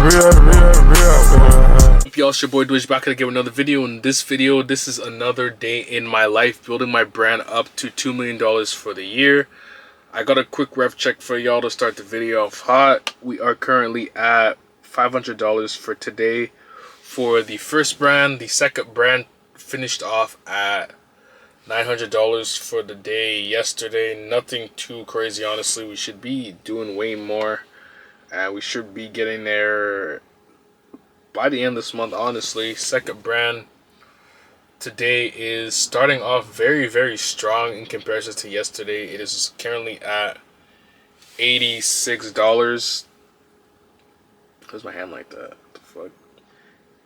Y'all, it's your boy Dwish back again with another video. In this video, this is another day in my life building my brand up to $2 million for the year. I got a quick ref check for y'all to start the video off hot. We are currently at $500 for today for the first brand. The second brand finished off at $900 for the day yesterday. Nothing too crazy, honestly. We should be doing way more, and we should be getting there by the end of this month, honestly. Second brand today is starting off very strong in comparison to yesterday. It is currently at $86. Where's my hand like that? What the fuck?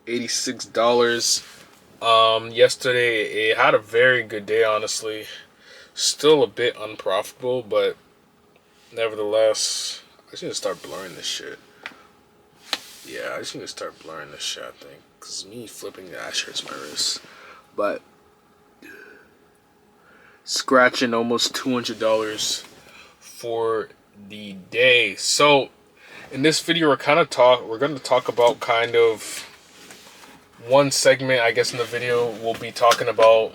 $86. Yesterday it had a very good day, honestly. Still a bit unprofitable, but nevertheless, I just need to start blurring this shit. Yeah, I just need to start blurring this shit, I think, because me flipping the ash hurts my wrist. But scratching almost $200 for the day. So in this video, we're going to talk about kind of one segment. I guess in the video we'll be talking about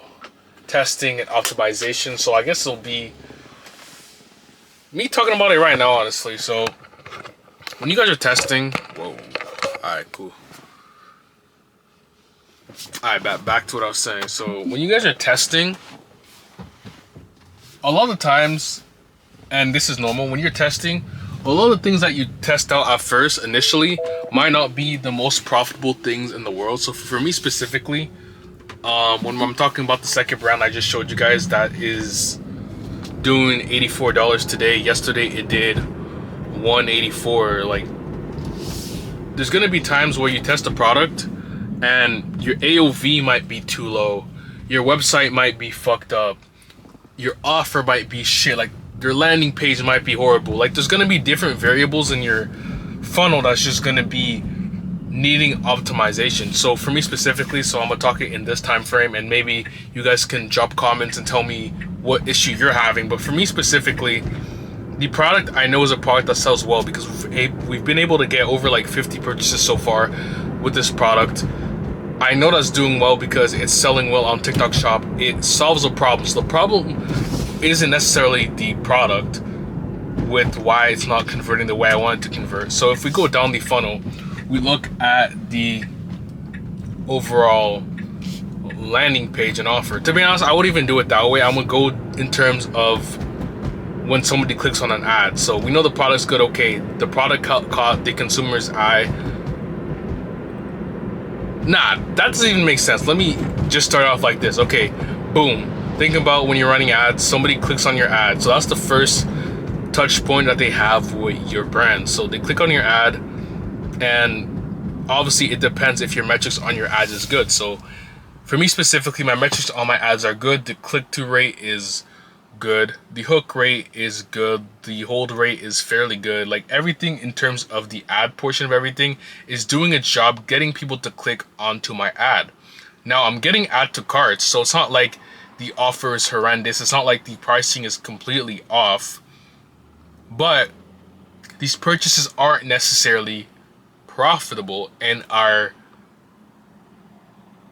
testing and optimization. So I guess it'll be me talking about it right now, honestly. So when you guys are testing, whoa, alright, cool. Alright, back to what I was saying. So when you guys are testing, a lot of times, and this is normal, when you're testing, a lot of the things that you test out at first initially might not be the most profitable things in the world. So for me specifically, when I'm talking about the second brand I just showed you guys that is doing $84 today, yesterday it did $184. Like, there's gonna be times where you test a product and your AOV might be too low, your website might be fucked up, your offer might be shit, like your landing page might be horrible. Like, there's gonna be different variables in your funnel that's just gonna be needing optimization. So for me specifically, so I'm gonna talk it in this time frame, and maybe you guys can drop comments and tell me what issue you're having. But for me specifically, the product I know is a product that sells well, because we've been able to get over like 50 purchases so far with this product. I know that's doing well because it's selling well on TikTok Shop. It solves a problem. So the problem isn't necessarily the product with why it's not converting the way I want it to convert. So if we go down the funnel, we look at the overall landing page and offer. To be honest, I wouldn't even do it that way. I'm gonna go in terms of when somebody clicks on an ad. So we know the product's good, okay. The product caught the consumer's eye. Nah, that doesn't even make sense. Let me just start off like this. Okay, boom. Think about when you're running ads, somebody clicks on your ad. So that's the first touch point that they have with your brand. So they click on your ad, and obviously it depends if your metrics on your ads is good. So for me specifically, my metrics on my ads are good. The click-through rate is good, the hook rate is good, the hold rate is fairly good. Like, everything in terms of the ad portion of everything is doing a job getting people to click onto my ad. Now I'm getting add to carts, so it's not like the offer is horrendous, it's not like the pricing is completely off, but these purchases aren't necessarily profitable, and our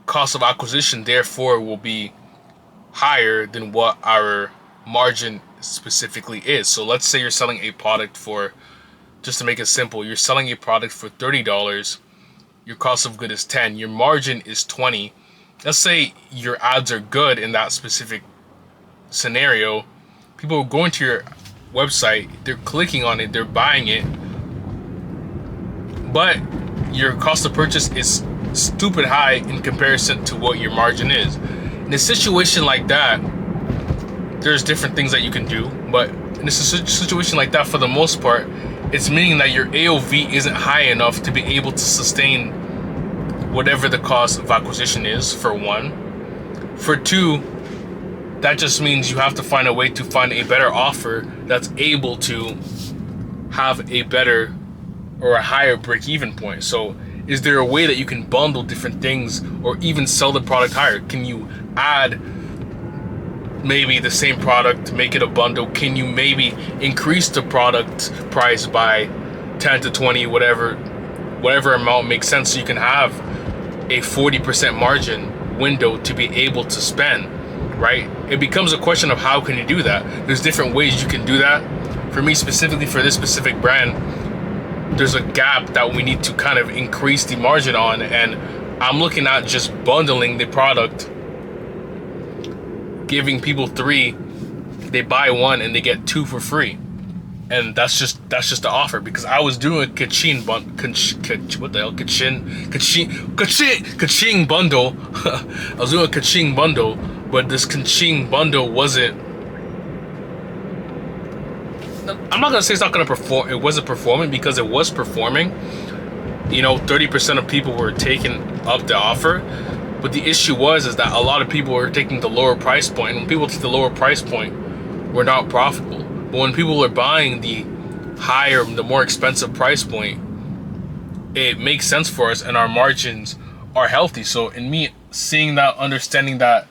cost of acquisition therefore will be higher than what our margin specifically is. So let's say you're selling a product for, just to make it simple, you're selling a product for $30, your cost of good is 10, your margin is 20. Let's say your ads are good in that specific scenario, people are going to your website, they're clicking on it, they're buying it, but your cost of purchase is stupid high in comparison to what your margin is. In a situation like that, there's different things that you can do, but in a situation like that, for the most part, it's meaning that your AOV isn't high enough to be able to sustain whatever the cost of acquisition is, for one. For two, that just means you have to find a way to find a better offer that's able to have a better or a higher break-even point. So is there a way that you can bundle different things or even sell the product higher? Can you add maybe the same product, make it a bundle? Can you maybe increase the product price by 10 to 20, whatever whatever amount makes sense, so you can have a 40% margin window to be able to spend, right? It becomes a question of how can you do that. There's different ways you can do that. For me specifically, for this specific brand, there's a gap that we need to kind of increase the margin on, and I'm looking at just bundling the product, giving people 3, they buy 1 and they get 2 for free. And that's just the offer, because I was doing a kaching bundle. I was doing a kaching bundle, but this kaching bundle wasn't, I'm not gonna say it's not gonna perform. It wasn't performing, because it was performing. 30% of people were taking up the offer, but the issue is that a lot of people were taking the lower price point. And when people take the lower price point, we're not profitable. But when people are buying the higher, the more expensive price point, it makes sense for us, and our margins are healthy. So in me seeing that, understanding that,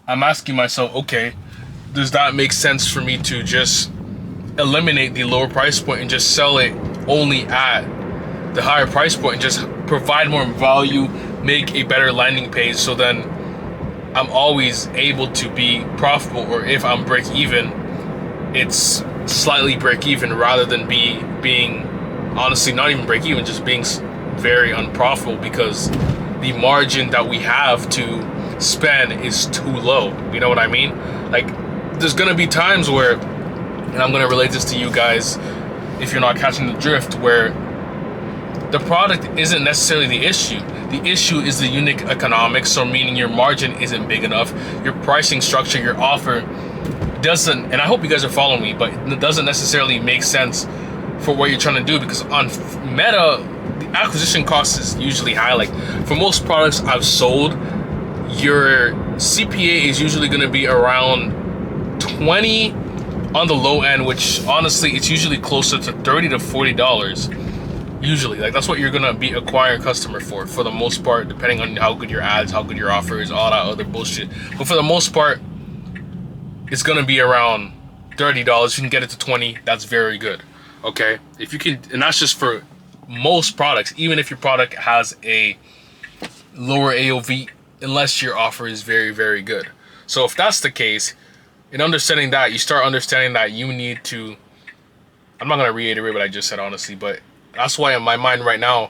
I'm asking myself, okay, does that make sense for me to just eliminate the lower price point and just sell it only at the higher price point and just provide more value, make a better landing page, so then I'm always able to be profitable, or if I'm break even, it's slightly break even, rather than being honestly not even break even, just being very unprofitable, because the margin that we have to spend is too low. You know what I mean? Like, there's gonna be times where, and I'm gonna relate this to you guys if you're not catching the drift, where the product isn't necessarily the issue. The issue is the unit economics, so meaning your margin isn't big enough, your pricing structure, your offer doesn't, and I hope you guys are following me, but it doesn't necessarily make sense for what you're trying to do, because on Meta, the acquisition cost is usually high. Like, for most products I've sold, your CPA is usually going to be around 20 on the low end, which honestly, it's usually closer to $30 to $40. Usually, like, that's what you're gonna be acquiring a customer for the most part, depending on how good your ads, how good your offer is, all that other bullshit. But for the most part, it's gonna be around $30. You can get it to 20, that's very good. Okay, if you can, and that's just for most products. Even if your product has a lower AOV, unless your offer is very, very good. So if that's the case, in understanding that, you start understanding that you need to, I'm not gonna reiterate what I just said, honestly, but that's why in my mind right now,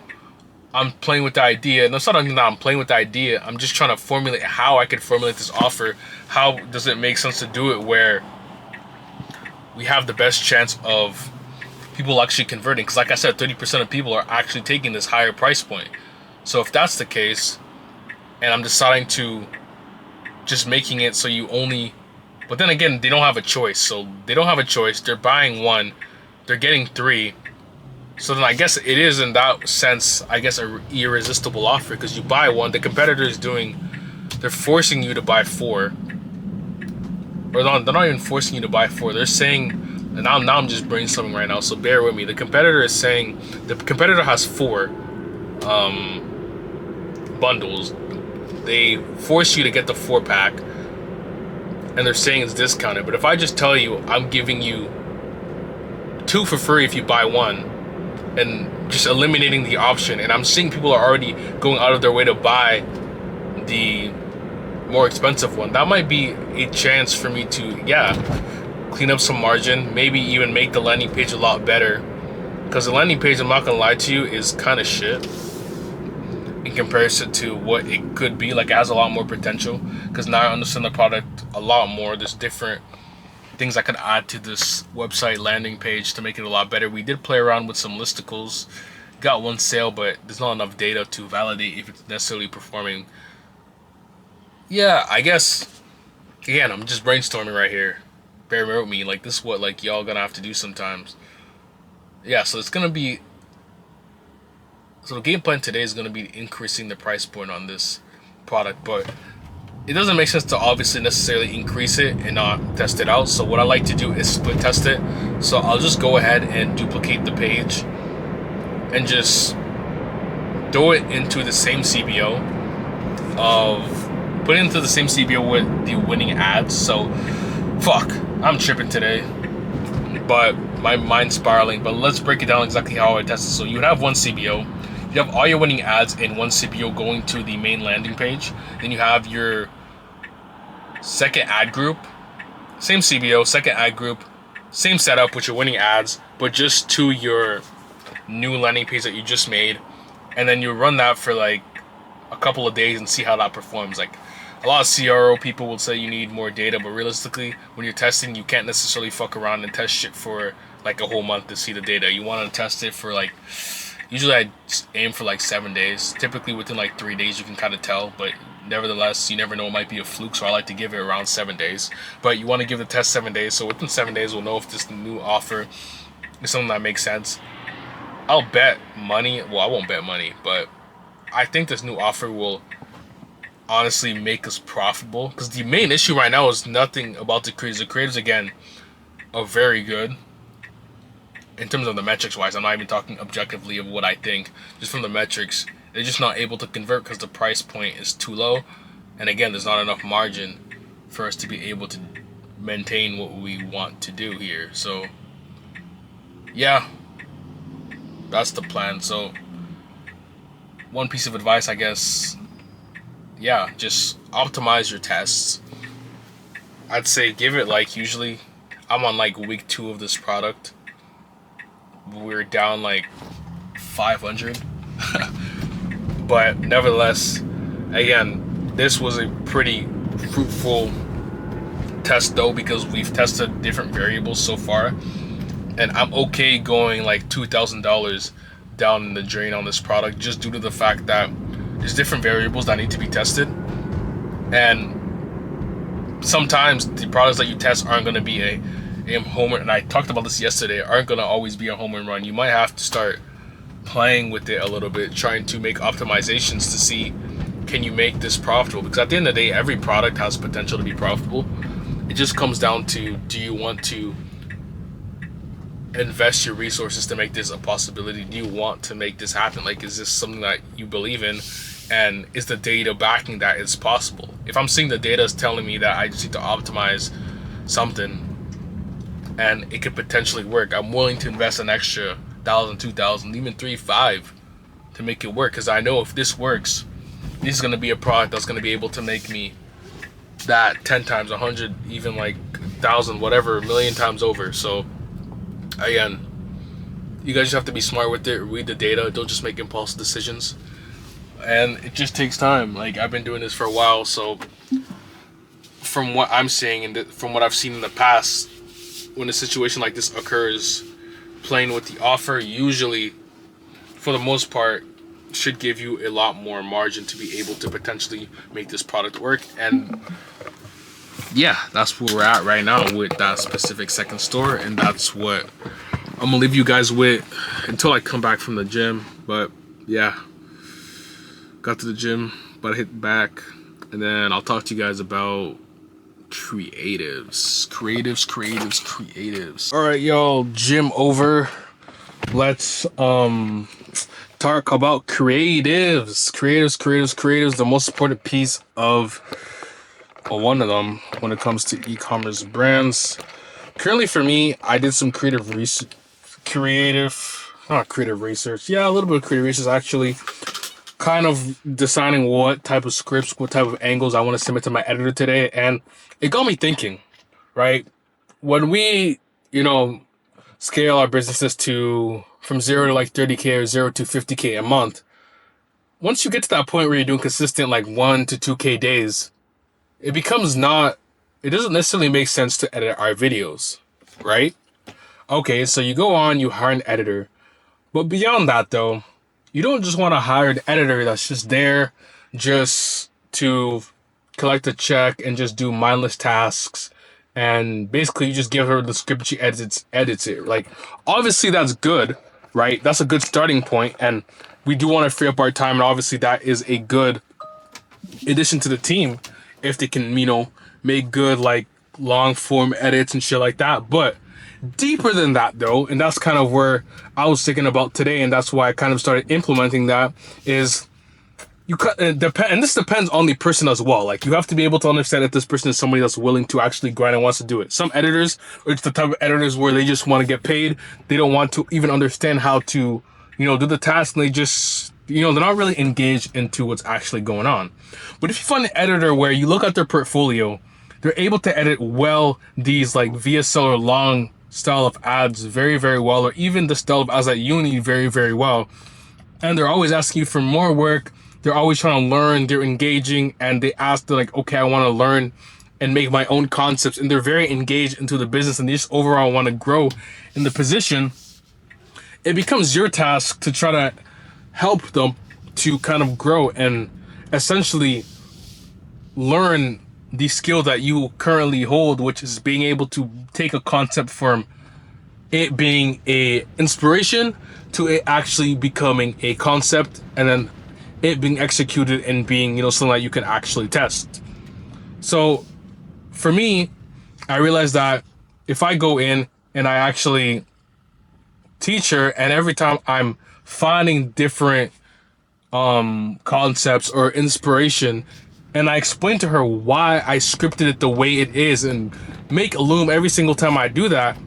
I'm playing with the idea. And it's not that I'm playing with the idea. I'm just trying to formulate how I could formulate this offer. How does it make sense to do it where we have the best chance of people actually converting? Because like I said, 30% of people are actually taking this higher price point. So if that's the case, and I'm deciding to just making it so you only, but then again, they don't have a choice. So they don't have a choice. They're buying 1, they're getting 3. So then I guess it is, in that sense, I guess, a irresistible offer, because you buy 1, the competitor is doing, they're forcing you to buy 4. Or no, they're not even forcing you to buy 4. They're saying, and now I'm just brainstorming right now, so bear with me. The competitor is saying, the competitor has 4 bundles. They force you to get the 4-pack, and they're saying it's discounted. But if I just tell you, I'm giving you 2 for free if you buy 1, and just eliminating the option, and I'm seeing people are already going out of their way to buy the more expensive one, that might be a chance for me to, yeah, clean up some margin, maybe even make the landing page a lot better, because the landing page, I'm not gonna lie to you, is kind of shit in comparison to what it could be. Like, it has a lot more potential, because now I understand the product a lot more. There's different things I could add to this website landing page to make it a lot better. We did play around with some listicles, got 1 sale, but there's not enough data to validate if it's necessarily performing. Yeah, I guess, again, I'm just brainstorming right here. Bear with me, like, this is what, like, y'all gonna have to do sometimes. Yeah, so it's gonna be, so the game plan today is gonna be increasing the price point on this product, but it doesn't make sense to obviously necessarily increase it and not test it out. So what I like to do is split test it. So I'll just go ahead and duplicate the page and just throw it into the same CBO put it into the same CBO with the winning ads. So fuck, I'm tripping today, but my mind's spiraling. But let's break it down exactly how I test it. So you would have 1 CBO, You have all your winning ads in one CBO going to the main landing page. Then you have your second ad group, same CBO, second ad group, same setup with your winning ads, but just to your new landing page that you just made. And then you run that for like a couple of days and see how that performs. Like, a lot of CRO people will say you need more data, but realistically, when you're testing, you can't necessarily fuck around and test shit for like a whole month to see the data. You want to test it for like, usually I aim for like 7 days. Typically within like 3 days you can kind of tell, but nevertheless, you never know, it might be a fluke, so I like to give it around 7 days. But you want to give the test 7 days, so within 7 days we'll know if this new offer is something that makes sense. I'll bet money, well, I won't bet money, but I think this new offer will honestly make us profitable, because the main issue right now is nothing about the creators. The creators, again, are very good in terms of the metrics wise. I'm not even talking objectively of what I think, just from the metrics. They're just not able to convert because the price point is too low, and again, there's not enough margin for us to be able to maintain what we want to do here. So yeah, that's the plan. So one piece of advice, I guess, yeah, just optimize your tests. I'd say give it, like, usually I'm on like week 2 of this product. We're down like 500. But nevertheless, again, this was a pretty fruitful test though, because we've tested different variables so far, and I'm okay going like $2,000 down in the drain on this product, just due to the fact that there's different variables that need to be tested, and sometimes the products that you test aren't going to be a home run, and I talked about this yesterday, aren't going to always be a home run. You might have to start playing with it a little bit, trying to make optimizations to see, can you make this profitable? Because at the end of the day, every product has potential to be profitable. It just comes down to, do you want to invest your resources to make this a possibility? Do you want to make this happen? Like, is this something that you believe in, and is the data backing that it's possible? If I'm seeing the data is telling me that I just need to optimize something and it could potentially work, I'm willing to invest an extra $1,000, $2,000, even $3,000, $5,000 to make it work, because I know if this works, this is going to be a product that's going to be able to make me that 10 times, 100, even like 1,000, whatever, a million times over. So again, you guys just have to be smart with it, read the data, don't just make impulsive decisions, and it just takes time. Like, I've been doing this for a while, so from what I'm seeing and from what I've seen in the past, when a situation like this occurs, playing with the offer usually, for the most part, should give you a lot more margin to be able to potentially make this product work. And yeah, that's where we're at right now with that specific second store, and that's what I'm gonna leave you guys with until I come back from the gym. But yeah, got to the gym, but I hit back, and then I'll talk to you guys about creatives. All right, y'all, gym over. Let's talk about creatives. The most important piece of, or one of them, when it comes to e-commerce brands. Currently for me, I did some creative research, yeah, a little bit of creative research actually, kind of deciding what type of scripts, what type of angles I want to submit to my editor today. And it got me thinking, right? When we, scale our businesses to from 0 to like 30K or 0 to 50K a month, once you get to that point where you're doing consistent like 1 to 2K days, it doesn't necessarily make sense to edit our videos, right? Okay, so you go on, you hire an editor. But beyond that though, you don't just want to hire an editor that's just there just to collect a check and just do mindless tasks, and basically you just give her the script, she edits it. Like, obviously that's good, right? That's a good starting point, and we do want to free up our time, and obviously that is a good addition to the team if they can, make good like long form edits and shit like that. But deeper than that though, and that's kind of where I was thinking about today, and that's why I kind of started implementing that, is and this depends on the person as well. Like, you have to be able to understand if this person is somebody that's willing to actually grind and wants to do it. Some editors, it's the type of editors where they just want to get paid. They don't want to even understand how to, do the task, and they just, they're not really engaged into what's actually going on. But if you find an editor where you look at their portfolio, they're able to edit well these like VSL or long style of ads very, very well, or even the style of ads that you need very, very well. And they're always asking you for more work. They're always trying to learn. They're engaging, and they ask, they're like, okay, I want to learn and make my own concepts. And they're very engaged into the business, and they just overall want to grow in the position. It becomes your task to try to help them to kind of grow and essentially learn the skill that you currently hold, which is being able to take a concept from it being a inspiration to it actually becoming a concept, and then it being executed and being, something that you can actually test. So for me, I realized that if I go in and I actually teach her, and every time I'm finding different concepts or inspiration, and I explain to her why I scripted it the way it is and make a loom every single time I do that,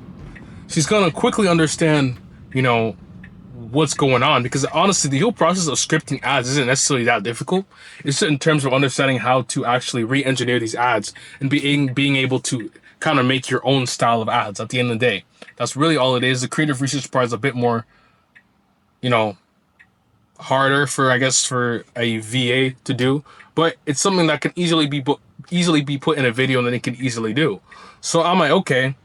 she's gonna quickly understand, what's going on. Because honestly, the whole process of scripting ads isn't necessarily that difficult. It's just in terms of understanding how to actually re-engineer these ads and being able to kind of make your own style of ads at the end of the day. That's really all it is. The creative research part is a bit more, harder for a VA to do, but it's something that can easily be put in a video and then it can easily do. So I'm like, okay,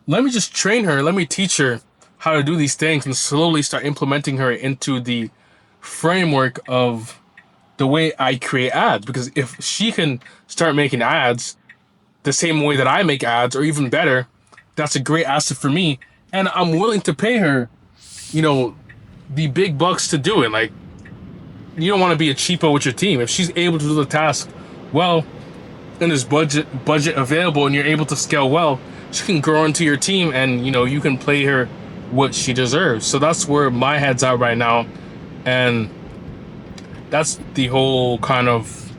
let me just train her. Let me teach her how to do these things and slowly start implementing her into the framework of the way I create ads. Because if she can start making ads the same way that I make ads, or even better, that's a great asset for me. And I'm willing to pay her, the big bucks to do it. Like, you don't want to be a cheapo with your team. If she's able to do the task well, and there's budget available, and you're able to scale well, she can grow into your team, and you can pay her what she deserves. So that's where my head's at right now, and that's the whole kind of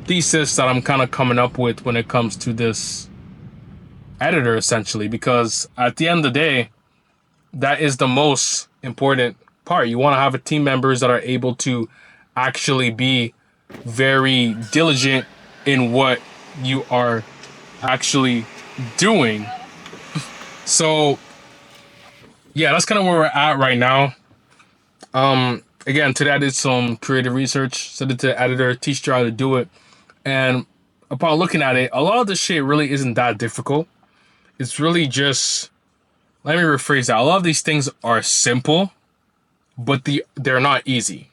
thesis that I'm kind of coming up with when it comes to this editor, essentially. Because at the end of the day, that is the most important part. You want to have a team members that are able to actually be very diligent in what you are actually doing. So yeah, that's kind of where we're at right now. Again, today I did some creative research, sent it to the editor, teach her how to do it. And upon looking at it, a lot of this shit really isn't that difficult. It's really just, let me rephrase that. A lot of these things are simple, but they're not easy.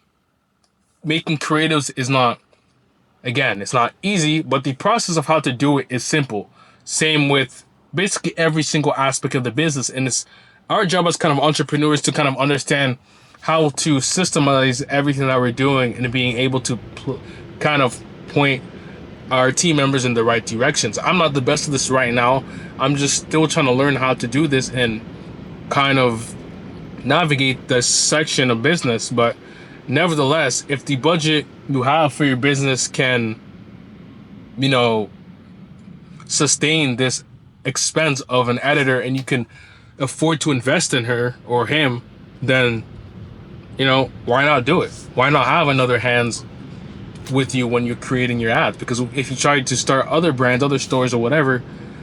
Making creatives is not, again, it's not easy, but the process of how to do it is simple. Same with basically every single aspect of the business. And it's our job as kind of entrepreneurs to kind of understand how to systemize everything that we're doing and being able to kind of point our team members in the right directions. I'm not the best at this right now. I'm just still trying to learn how to do this and kind of navigate this section of business. But nevertheless, if the budget you have for your business can, sustain this expense of an editor, and you can afford to invest in her or him, then, why not do it? Why not have another hands with you when you're creating your ads? Because if you try to start other brands, other stores or whatever,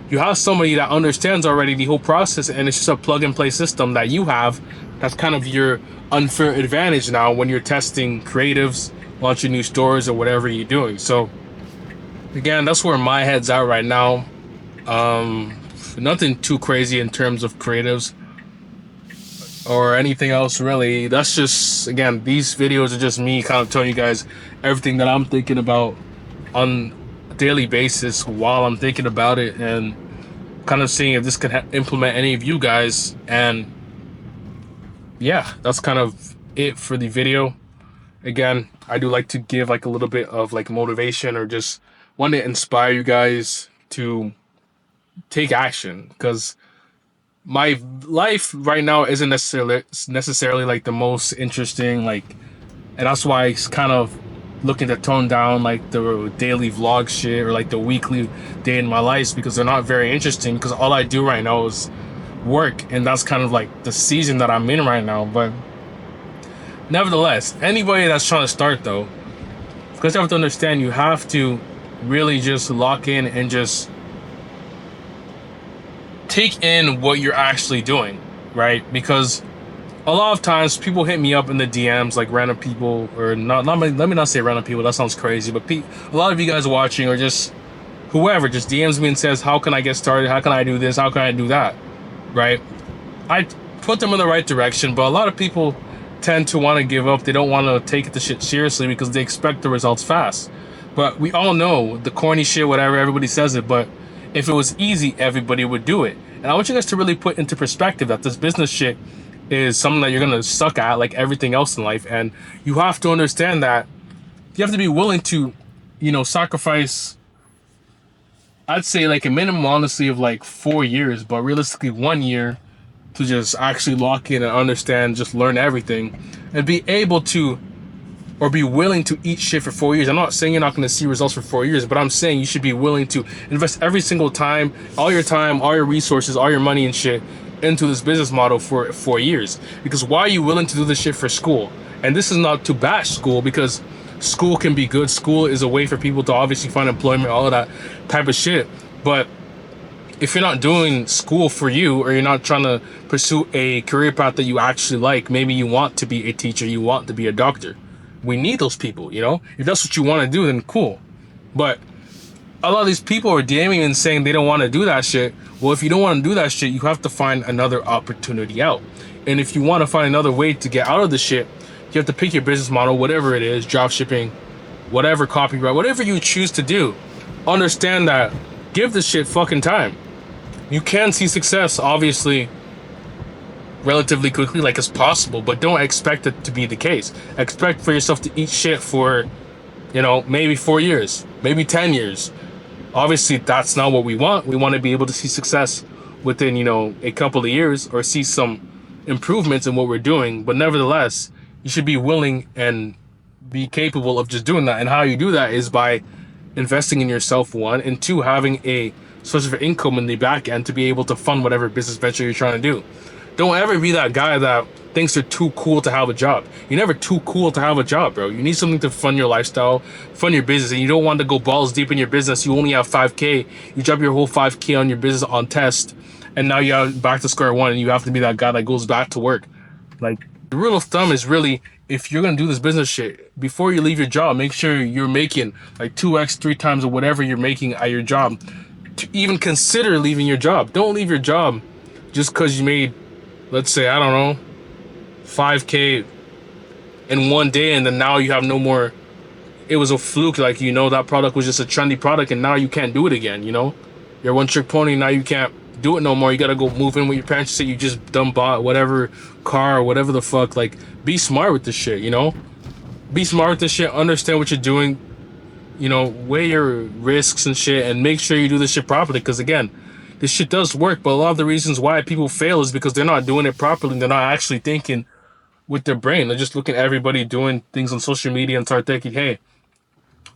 you have somebody that understands already the whole process, and it's just a plug and play system that you have. That's kind of your unfair advantage now when you're testing creatives, launching new stores or whatever you're doing. So again, that's where my head's at right now. Nothing too crazy in terms of creatives or anything else really. That's just, again, these videos are just me kind of telling you guys everything that I'm thinking about on a daily basis while I'm thinking about it, and kind of seeing if this can implement any of you guys. And yeah, that's kind of it for the video. Again, I do like to give like a little bit of like motivation, or just want to inspire you guys to take action, because my life right now isn't necessarily like the most interesting, like, and that's why it's kind of looking to tone down like the daily vlog shit or like the weekly day in my life, because they're not very interesting, because all I do right now is work, and that's kind of like the season that I'm in right now. But Nevertheless, anybody that's trying to start though, because you have to understand, you have to really just lock in and just take in what you're actually doing, right? Because a lot of times people hit me up in the DMs, like random people, or not let me not say random people, that sounds crazy, but a lot of you guys watching, or just whoever, just DMs me and says, how can I get started? How can I do this? How can I do that? Right? I put them in the right direction, but a lot of people tend to want to give up. They don't want to take the shit seriously because they expect the results fast. But we all know the corny shit, whatever, everybody says it, but if it was easy, everybody would do it. And I want you guys to really put into perspective that this business shit is something that you're going to suck at like everything else in life. And you have to understand that you have to be willing to, sacrifice, I'd say like a minimum, honestly, of like 4 years, but realistically 1 year to just actually lock in and understand, just learn everything and be able to, or be willing to eat shit for 4 years. I'm not saying you're not going to see results for 4 years, but I'm saying you should be willing to invest every single time, all your resources, all your money and shit into this business model for 4 years. Because why are you willing to do this shit for school? And this is not to bash school, because school can be good. School is a way for people to obviously find employment, all of that type of shit. But if you're not doing school for you, or you're not trying to pursue a career path that you actually like, maybe you want to be a teacher, you want to be a doctor. We need those people, If that's what you want to do, then cool. But a lot of these people are DMing and saying they don't want to do that shit. Well, if you don't want to do that shit, you have to find another opportunity out. And if you want to find another way to get out of the shit, you have to pick your business model, whatever it is, dropshipping, whatever, copyright, whatever you choose to do. Understand that, give this shit fucking time. You can see success, obviously, relatively quickly, like it's possible, but don't expect it to be the case. Expect for yourself to eat shit for, maybe 4 years, maybe 10 years. Obviously, that's not what we want. We want to be able to see success within, a couple of years, or see some improvements in what we're doing. But nevertheless, you should be willing and be capable of just doing that. And how you do that is by investing in yourself, one, and two, having a source of income in the back end to be able to fund whatever business venture you're trying to do. Don't ever be that guy that thinks you're too cool to have a job. You're never too cool to have a job, bro. You need something to fund your lifestyle, fund your business, and you don't want to go balls deep in your business. You only have 5K. You drop your whole 5K on your business on test, and now you're back to square one, and you have to be that guy that goes back to work. Like, the rule of thumb is really, if you're going to do this business shit, before you leave your job, make sure you're making like 2x, 3 times of whatever you're making at your job to even consider leaving your job. Don't leave your job just because you made, let's say, I don't know, 5K in one day, and then now you have no more. It was a fluke, like, that product was just a trendy product, and now you can't do it again, You're one trick pony, now you can't do it no more. You gotta go move in with your parents, say you just done bought whatever car or whatever the fuck. Like, be smart with this shit, Be smart with this shit, understand what you're doing, weigh your risks and shit, and make sure you do this shit properly, because again, this shit does work, but a lot of the reasons why people fail is because they're not doing it properly. They're not actually thinking with their brain. They're just looking at everybody doing things on social media and start thinking, hey,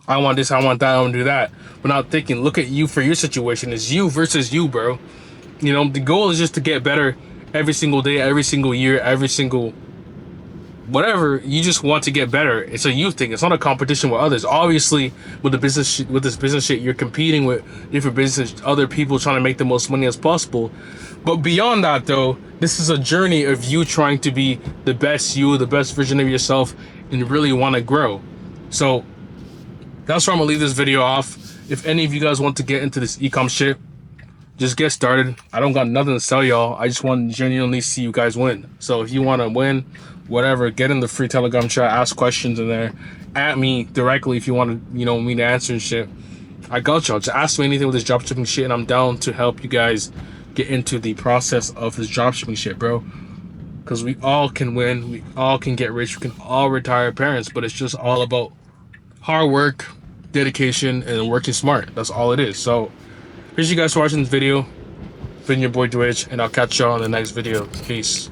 I want this, I want that, I want to do that. But not thinking, look at you for your situation. It's you versus you, bro. The goal is just to get better every single day, every single year, every single whatever. You just want to get better. It's a you thing. It's not a competition with others. Obviously, with this business shit, you're competing with different business, other people trying to make the most money as possible. But beyond that, though, this is a journey of you trying to be the best you, the best version of yourself, and really want to grow. So that's where I'm gonna leave this video off. If any of you guys want to get into this e-com shit, just get started. I don't got nothing to sell y'all. I just want to genuinely see you guys win. So if you want to win, whatever, get in the free Telegram chat, ask questions in there, at me directly if you want to, me to answer and shit. I got y'all. Just ask me anything with this dropshipping shit, and I'm down to help you guys get into the process of this dropshipping shit, bro. Because we all can win. We all can get rich. We can all retire parents, but it's just all about hard work, dedication, and working smart. That's all it is. So appreciate you guys for watching this video. Been your boy Dwitch, and I'll catch y'all in the next video. Peace.